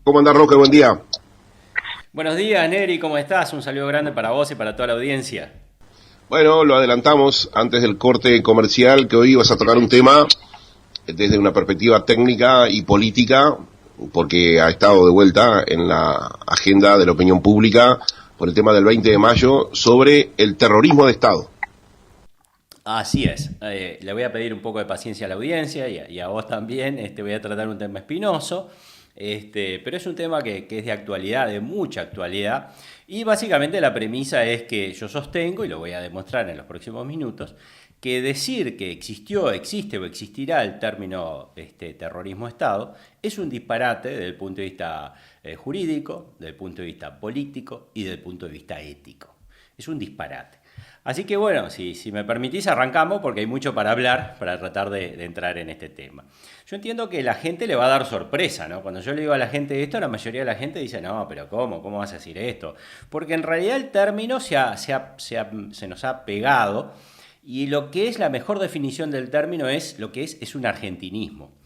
¿Cómo anda, Roque? Buen día. Buenos días, Neri, ¿cómo estás? Un saludo grande para vos y para toda la audiencia. Bueno, lo adelantamos antes del corte comercial, que hoy vas a tocar un tema desde una perspectiva técnica y política, porque ha estado de vuelta en la agenda de la opinión pública por el tema del 20 de mayo sobre el terrorismo de Estado. Así es. Le voy a pedir un poco de paciencia a la audiencia y a vos también. Voy a tratar un tema espinoso, pero es un tema que es de actualidad, de mucha actualidad. Y básicamente la premisa es que yo sostengo, y lo voy a demostrar en los próximos minutos, que decir que existió, existe o existirá el término terrorismo-Estado es un disparate desde el punto de vista jurídico, desde el punto de vista político y desde el punto de vista ético. Es un disparate. Así que bueno, si me permitís arrancamos porque hay mucho para hablar para tratar de entrar en este tema. Yo entiendo que la gente le va a dar sorpresa, ¿no? Cuando yo le digo a la gente esto, la mayoría de la gente dice, no, pero ¿cómo? ¿Cómo vas a decir esto? Porque en realidad el término se nos ha pegado y lo que es la mejor definición del término es lo que es un argentinismo.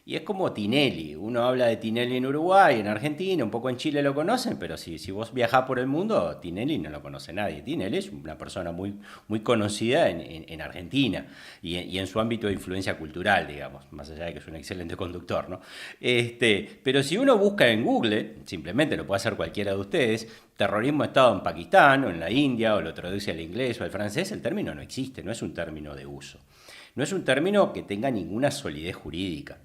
Y es como Tinelli. Uno habla de Tinelli en Uruguay, en Argentina, un poco en Chile lo conocen, pero si vos viajás por el mundo, Tinelli no lo conoce nadie. Tinelli es una persona muy conocida en Argentina y en su ámbito de influencia cultural, digamos, más allá de que es un excelente conductor, ¿no? Pero si uno busca en Google, simplemente lo puede hacer cualquiera de ustedes, terrorismo de Estado en Pakistán o en la India, o lo traduce al inglés o al francés, el término no existe, no es un término de uso. No es un término que tenga ninguna solidez jurídica.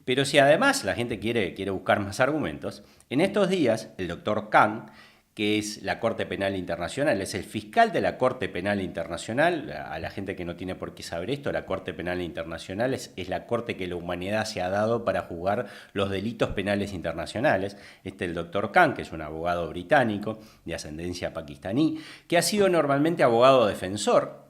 Pero si además la gente quiere buscar más argumentos, en estos días el doctor Khan, que es la Corte Penal Internacional, es el fiscal de la Corte Penal Internacional, a la gente que no tiene por qué saber esto, la Corte Penal Internacional es la corte que la humanidad se ha dado para juzgar los delitos penales internacionales. El doctor Khan, que es un abogado británico de ascendencia pakistaní, que ha sido normalmente abogado defensor,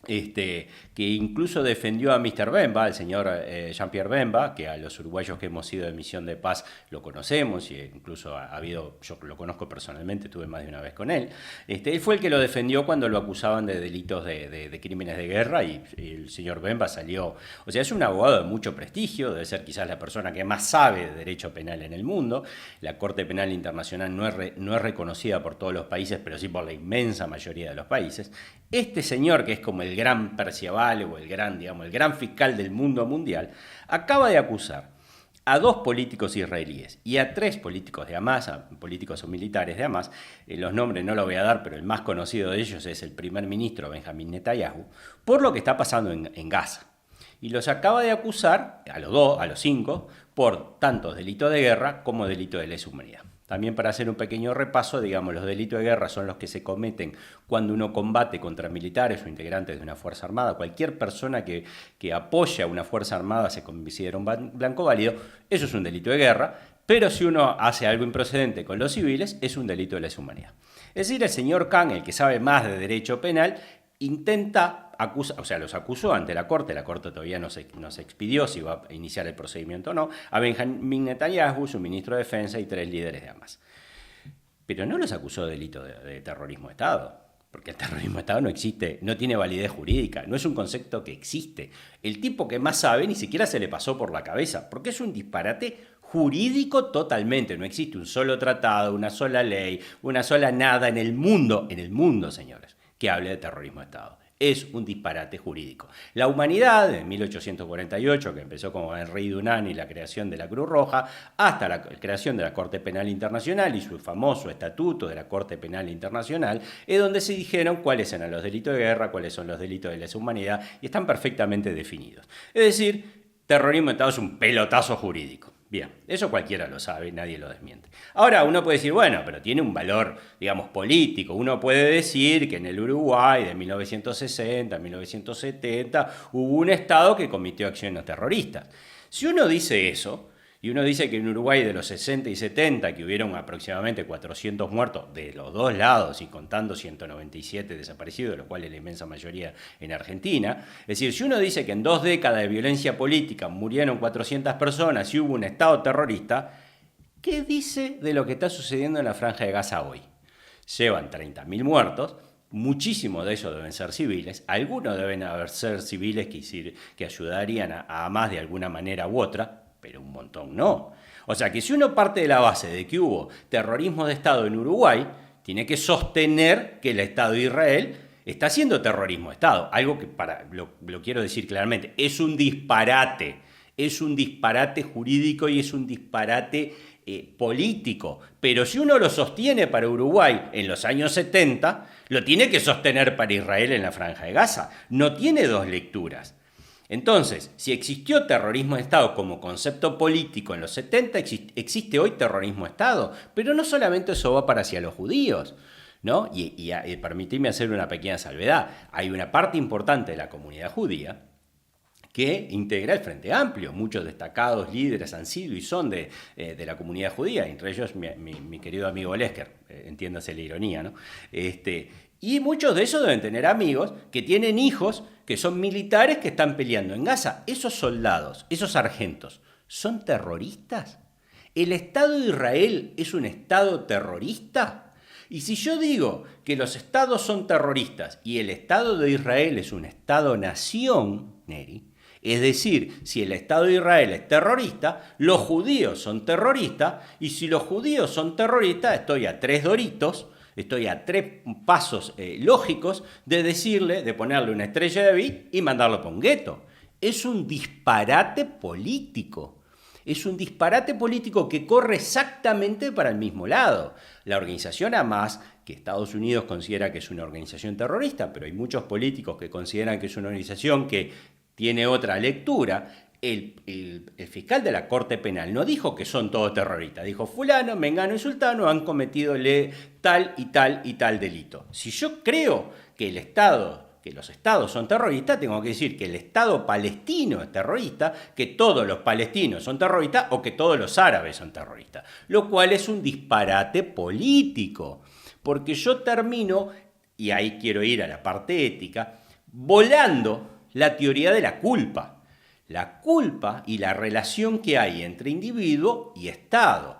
que incluso defendió a Mr. Bemba, el señor Jean-Pierre Bemba, que a los uruguayos que hemos ido de misión de paz lo conocemos, y incluso ha habido, yo lo conozco personalmente, estuve más de una vez con él. Él fue el que lo defendió cuando lo acusaban de delitos de crímenes de guerra, y el señor Bemba salió, o sea, es un abogado de mucho prestigio, debe ser quizás la persona que más sabe de derecho penal en el mundo. La Corte Penal Internacional no es reconocida por todos los países, pero sí por la inmensa mayoría de los países. Este señor, que es como el gran Percival o el gran fiscal del mundo mundial, acaba de acusar a dos políticos israelíes y a tres políticos de Hamas, a políticos o militares de Hamas, los nombres no los voy a dar, pero el más conocido de ellos es el primer ministro Benjamín Netanyahu, por lo que está pasando en Gaza. Y los acaba de acusar, a los cinco, por tanto delito de guerra como delito de lesa humanidad. También para hacer un pequeño repaso, digamos, los delitos de guerra son los que se cometen cuando uno combate contra militares o integrantes de una fuerza armada. Cualquier persona que apoya a una fuerza armada se considera un blanco válido. Eso es un delito de guerra, pero si uno hace algo improcedente con los civiles, es un delito de lesa humanidad. Es decir, el señor Khan, el que sabe más de derecho penal, los acusó ante la Corte todavía no se expidió si va a iniciar el procedimiento o no, a Benjamín Netanyahu, su ministro de Defensa y tres líderes de Hamas. Pero no los acusó de delito de terrorismo de Estado, porque el terrorismo de Estado no existe, no tiene validez jurídica, no es un concepto que existe. El tipo que más sabe ni siquiera se le pasó por la cabeza, porque es un disparate jurídico totalmente. No existe un solo tratado, una sola ley, una sola nada en el mundo, señores, que hable de terrorismo de Estado. Es un disparate jurídico. La humanidad, en 1848, que empezó con el rey Dunán y la creación de la Cruz Roja, hasta la creación de la Corte Penal Internacional y su famoso estatuto de la Corte Penal Internacional, es donde se dijeron cuáles eran los delitos de guerra, cuáles son los delitos de lesa humanidad, y están perfectamente definidos. Es decir, terrorismo de Estado es un pelotazo jurídico. Bien, eso cualquiera lo sabe, nadie lo desmiente. Ahora uno puede decir, bueno, pero tiene un valor, digamos, político. Uno puede decir que en el Uruguay de 1960 a 1970 hubo un Estado que cometió acciones terroristas. Si uno dice eso, y uno dice que en Uruguay de los 60 y 70, que hubieron aproximadamente 400 muertos de los dos lados y contando 197 desaparecidos, de los cuales la inmensa mayoría en Argentina. Es decir, si uno dice que en 2 décadas de violencia política murieron 400 personas y hubo un Estado terrorista, ¿qué dice de lo que está sucediendo en la Franja de Gaza hoy? Llevan 30.000 muertos. Muchísimos de ellos deben ser civiles, algunos deben ser civiles que ayudarían a más de alguna manera u otra, pero un montón no. O sea que si uno parte de la base de que hubo terrorismo de Estado en Uruguay, tiene que sostener que el Estado de Israel está haciendo terrorismo de Estado. Algo que, lo quiero decir claramente, es un disparate. Es un disparate jurídico y es un disparate político. Pero si uno lo sostiene para Uruguay en los años 70, lo tiene que sostener para Israel en la Franja de Gaza. No tiene dos lecturas. Entonces, si existió terrorismo de Estado como concepto político en los 70, existe hoy terrorismo de Estado. Pero no solamente eso va para hacia los judíos, ¿no? Y permitidme hacer una pequeña salvedad. Hay una parte importante de la comunidad judía que integra el Frente Amplio. Muchos destacados líderes han sido y son de la comunidad judía, entre ellos mi querido amigo Lesker, entiéndase la ironía, ¿no? Y muchos de esos deben tener amigos que tienen hijos que son militares que están peleando en Gaza. Esos soldados, esos sargentos, ¿son terroristas? ¿El Estado de Israel es un Estado terrorista? Y si yo digo que los estados son terroristas y el Estado de Israel es un Estado-nación, Neri, es decir, si el Estado de Israel es terrorista, los judíos son terroristas, y si los judíos son terroristas, estoy a 3 doritos, estoy a 3 pasos lógicos de ponerle una estrella de David y mandarlo para un gueto. Es un disparate político. Es un disparate político que corre exactamente para el mismo lado. La organización Hamas, que Estados Unidos considera que es una organización terrorista, pero hay muchos políticos que consideran que es una organización que tiene otra lectura. El fiscal de la Corte Penal no dijo que son todos terroristas, dijo fulano, mengano y sultano han cometido tal y tal y tal delito. Si yo creo que los estados son terroristas, tengo que decir que el Estado palestino es terrorista, que todos los palestinos son terroristas o que todos los árabes son terroristas, lo cual es un disparate político, porque yo termino, y ahí quiero ir a la parte ética, volando la teoría de la culpa. La culpa y la relación que hay entre individuo y Estado.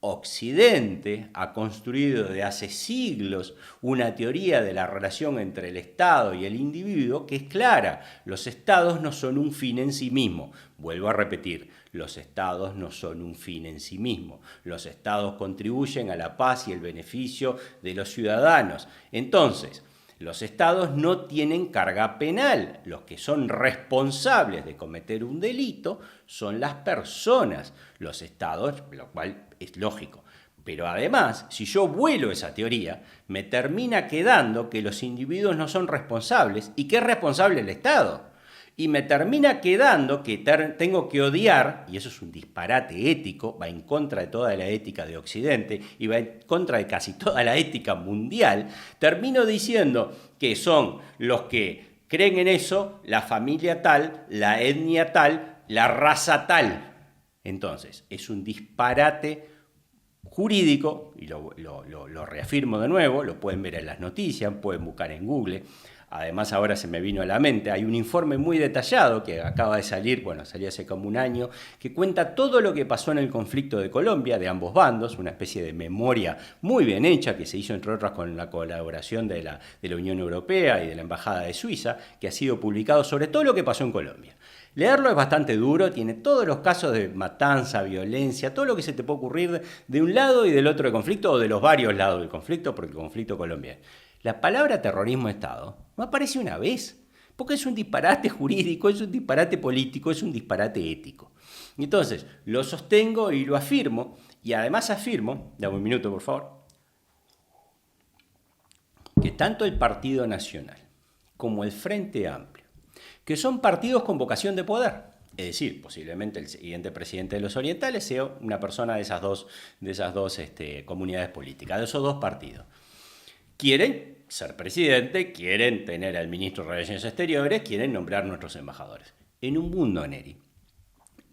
Occidente ha construido desde hace siglos una teoría de la relación entre el Estado y el individuo que es clara. Los Estados no son un fin en sí mismo. Vuelvo a repetir, los Estados no son un fin en sí mismo. Los Estados contribuyen a la paz y el beneficio de los ciudadanos. Entonces, los estados no tienen carga penal. Los que son responsables de cometer un delito son las personas. Los estados, lo cual es lógico. Pero además, si yo vuelo esa teoría, me termina quedando que los individuos no son responsables y que es responsable el Estado. Y me termina quedando que tengo que odiar, y eso es un disparate ético, va en contra de toda la ética de Occidente y va en contra de casi toda la ética mundial, termino diciendo que son los que creen en eso, la familia tal, la etnia tal, la raza tal. Entonces, es un disparate jurídico, y lo reafirmo de nuevo, lo pueden ver en las noticias, pueden buscar en Google. Además, ahora se me vino a la mente, hay un informe muy detallado que acaba de salir, salió hace como un año, que cuenta todo lo que pasó en el conflicto de Colombia, de ambos bandos, una especie de memoria muy bien hecha, que se hizo entre otras con la colaboración de la Unión Europea y de la Embajada de Suiza, que ha sido publicado sobre todo lo que pasó en Colombia. Leerlo es bastante duro, tiene todos los casos de matanza, violencia, todo lo que se te puede ocurrir de un lado y del otro del conflicto, o de los varios lados del conflicto, porque el conflicto colombiano. La palabra terrorismo de Estado no aparece una vez, porque es un disparate jurídico, es un disparate político, es un disparate ético. Entonces, lo sostengo y lo afirmo, y además afirmo, dame un minuto por favor, que tanto el Partido Nacional como el Frente Amplio, que son partidos con vocación de poder, es decir, posiblemente el siguiente presidente de los orientales sea una persona de esas dos comunidades políticas, de esos dos partidos. Quieren ser presidente, quieren tener al ministro de Relaciones Exteriores, quieren nombrar nuestros embajadores. En un mundo, Neri,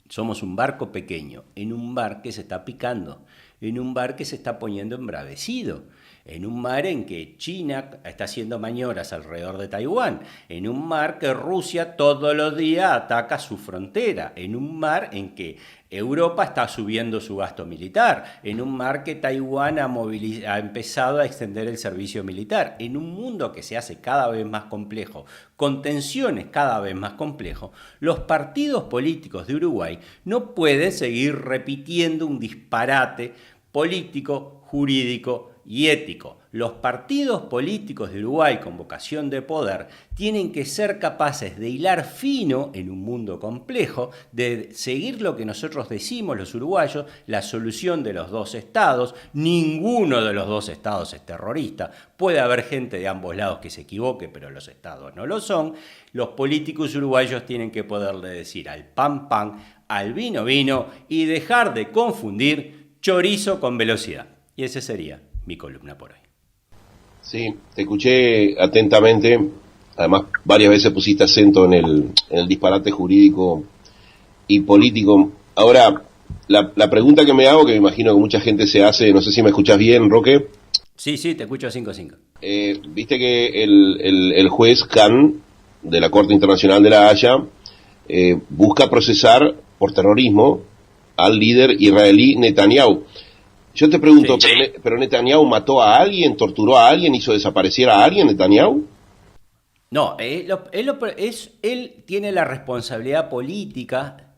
somos un barco pequeño, en un mar que se está picando, en un mar que se está poniendo embravecido, en un mar en que China está haciendo maniobras alrededor de Taiwán, en un mar que Rusia todos los días ataca su frontera, en un mar en que Europa está subiendo su gasto militar, en un mar que Taiwán ha empezado a extender el servicio militar, en un mundo que se hace cada vez más complejo, con tensiones cada vez más complejas, los partidos políticos de Uruguay no pueden seguir repitiendo un disparate político, jurídico y ético. Los partidos políticos de Uruguay con vocación de poder tienen que ser capaces de hilar fino en un mundo complejo, de seguir lo que nosotros decimos los uruguayos, la solución de los dos estados. Ninguno de los dos estados es terrorista. Puede haber gente de ambos lados que se equivoque, pero los estados no lo son. Los políticos uruguayos tienen que poderle decir al pan pan, al vino vino y dejar de confundir chorizo con velocidad. Y esa sería mi columna por hoy. Sí, te escuché atentamente. Además, varias veces pusiste acento en el disparate jurídico y político. Ahora, la pregunta que me hago, que me imagino que mucha gente se hace, no sé si me escuchás bien, Roque. Sí, te escucho 5-5. Viste que el juez Khan de la Corte Internacional de la Haya busca procesar por terrorismo al líder israelí Netanyahu. Yo te pregunto, sí. ¿Pero Netanyahu mató a alguien, torturó a alguien, hizo desaparecer a alguien, Netanyahu? No, él tiene la responsabilidad política.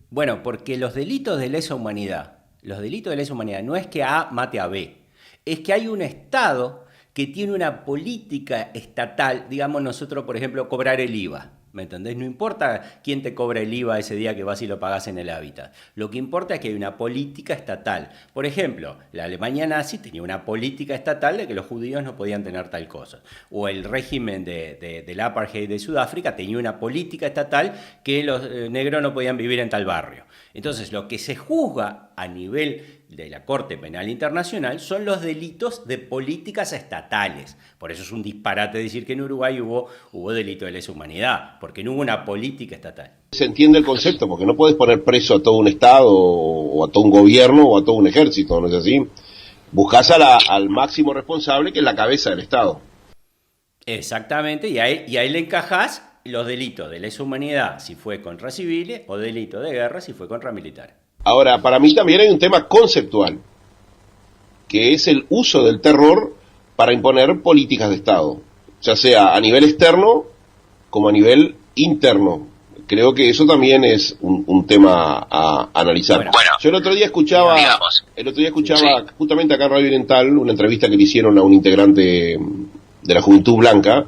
Bueno, porque los delitos de lesa humanidad no es que A mate a B, es que hay un Estado que tiene una política estatal, digamos nosotros, por ejemplo, cobrar el IVA. ¿Me entendés? No importa quién te cobra el IVA ese día que vas y lo pagás en el hábitat. Lo que importa es que hay una política estatal. Por ejemplo, la Alemania nazi tenía una política estatal de que los judíos no podían tener tal cosa. O el régimen del apartheid de Sudáfrica tenía una política estatal que los negros no podían vivir en tal barrio. Entonces, lo que se juzga a nivel de la Corte Penal Internacional son los delitos de políticas estatales. Por eso es un disparate decir que en Uruguay hubo delito de lesa humanidad, porque no hubo una política estatal. Se entiende el concepto, porque no puedes poner preso a todo un Estado, o a todo un gobierno, o a todo un ejército, ¿no es así? Buscás al máximo responsable, que es la cabeza del Estado. Exactamente, y ahí le encajás los delitos de lesa humanidad si fue contra civiles, o delito de guerra si fue contra militares. Ahora, para mí también hay un tema conceptual, que es el uso del terror para imponer políticas de Estado, ya sea a nivel externo como a nivel interno. Creo que eso también es un tema a analizar. Bueno, yo el otro día escuchaba sí, justamente acá en Radio Oriental una entrevista que le hicieron a un integrante de la Juventud Blanca.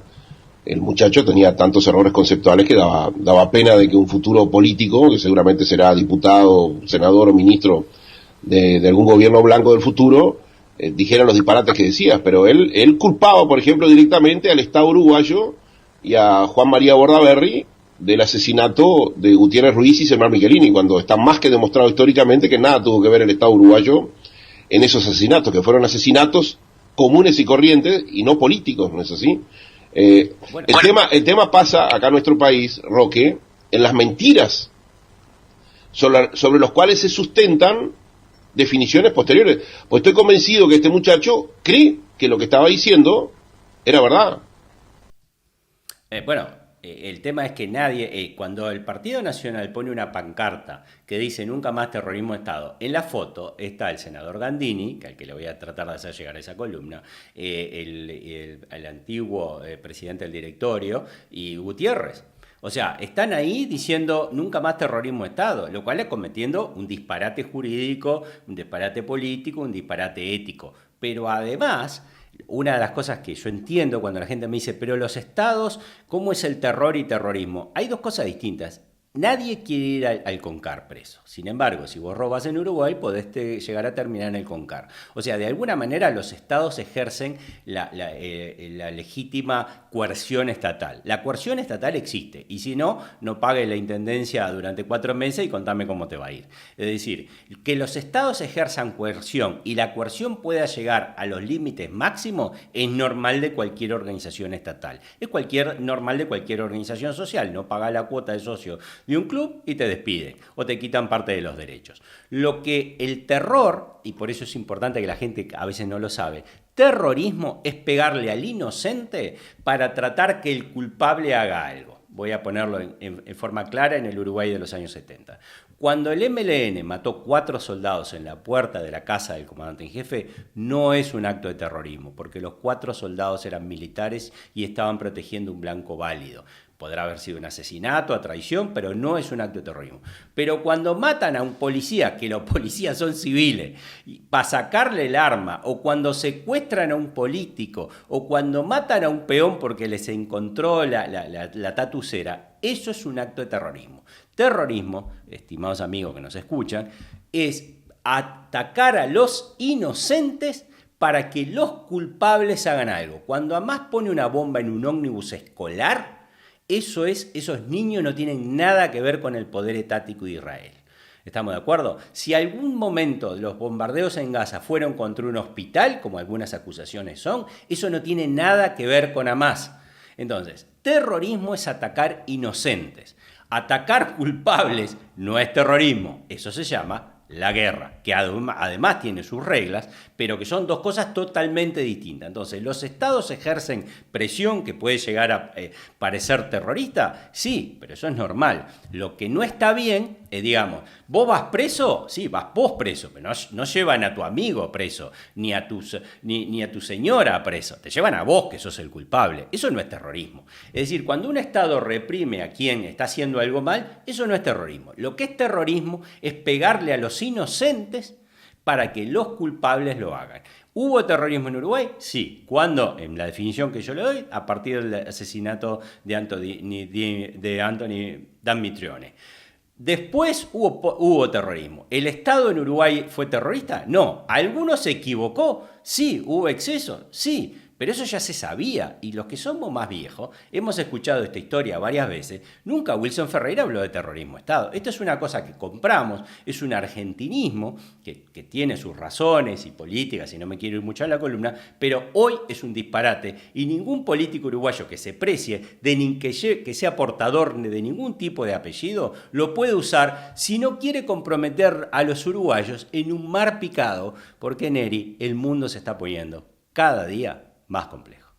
El muchacho tenía tantos errores conceptuales que daba pena de que un futuro político, que seguramente será diputado, senador o ministro de algún gobierno blanco del futuro, dijera los disparates que decías. Pero él culpaba, por ejemplo, directamente al Estado uruguayo y a Juan María Bordaberry del asesinato de Gutiérrez Ruiz y Semar Michelini, cuando está más que demostrado históricamente que nada tuvo que ver el Estado uruguayo en esos asesinatos, que fueron asesinatos comunes y corrientes y no políticos, ¿no es así? El tema pasa acá en nuestro país, Roque, en las mentiras sobre los cuales se sustentan definiciones posteriores. Pues estoy convencido que este muchacho cree que lo que estaba diciendo era verdad. El tema es que nadie, cuando el Partido Nacional pone una pancarta que dice nunca más terrorismo de Estado, en la foto está el senador Gandini, que al que le voy a tratar de hacer llegar a esa columna, el antiguo presidente del directorio y Gutiérrez. O sea, están ahí diciendo nunca más terrorismo de Estado, lo cual es cometiendo un disparate jurídico, un disparate político, un disparate ético. Pero además, una de las cosas que yo entiendo cuando la gente me dice, pero los estados, ¿cómo es el terror y terrorismo? Hay dos cosas distintas. Nadie quiere ir al CONCAR preso. Sin embargo, si vos robas en Uruguay, podés llegar a terminar en el CONCAR. O sea, de alguna manera los estados ejercen la legítima coerción estatal. La coerción estatal existe. Y si no, no pague la intendencia durante 4 meses y contame cómo te va a ir. Es decir, que los estados ejerzan coerción y la coerción pueda llegar a los límites máximos es normal de cualquier organización estatal. Es normal de cualquier organización social. No paga la cuota de socio de un club y te despiden o te quitan parte de los derechos. Lo que el terror, y por eso es importante que la gente a veces no lo sabe, terrorismo es pegarle al inocente para tratar que el culpable haga algo. voy a ponerlo en forma clara, en el Uruguay de los años 70. Cuando el MLN mató 4 soldados en la puerta de la casa del comandante en jefe, no es un acto de terrorismo, porque los 4 soldados eran militares y estaban protegiendo un blanco válido. Podrá haber sido un asesinato, a traición, pero no es un acto de terrorismo. Pero cuando matan a un policía, que los policías son civiles, para sacarle el arma, o cuando secuestran a un político, o cuando matan a un peón porque les encontró la tatucera, eso es un acto de terrorismo. Terrorismo, estimados amigos que nos escuchan, es atacar a los inocentes para que los culpables hagan algo. Cuando Hamás pone una bomba en un ómnibus escolar, esos niños no tienen nada que ver con el poder etático de Israel. ¿Estamos de acuerdo? Si algún momento los bombardeos en Gaza fueron contra un hospital, como algunas acusaciones son, eso no tiene nada que ver con Hamás. Entonces, terrorismo es atacar inocentes. Atacar culpables no es terrorismo, eso se llama la guerra, que además tiene sus reglas, pero que son 2 cosas totalmente distintas. Entonces, ¿los estados ejercen presión que puede llegar a parecer terrorista? Sí, pero eso es normal. Lo que no está bien es, digamos, ¿vos vas preso? Sí, vas vos preso, pero no llevan a tu amigo preso, ni a tu señora preso, te llevan a vos que sos el culpable. Eso no es terrorismo. Es decir, cuando un estado reprime a quien está haciendo algo mal, eso no es terrorismo. Lo que es terrorismo es pegarle a los inocentes para que los culpables lo hagan. ¿Hubo terrorismo en Uruguay? Sí. ¿Cuándo? En la definición que yo le doy, a partir del asesinato de Anthony Mitrione. Después hubo terrorismo. ¿El Estado en Uruguay fue terrorista? No. ¿Alguno se equivocó? Sí. ¿Hubo exceso? Sí. Pero eso ya se sabía, y los que somos más viejos hemos escuchado esta historia varias veces. Nunca Wilson Ferreira habló de terrorismo de Estado. Esto es una cosa que compramos, es un argentinismo que tiene sus razones y políticas, y no me quiero ir mucho a la columna, pero hoy es un disparate, y ningún político uruguayo que se precie, que sea portador de ningún tipo de apellido, lo puede usar si no quiere comprometer a los uruguayos en un mar picado, porque Neri, el mundo se está poniendo cada día más complejo.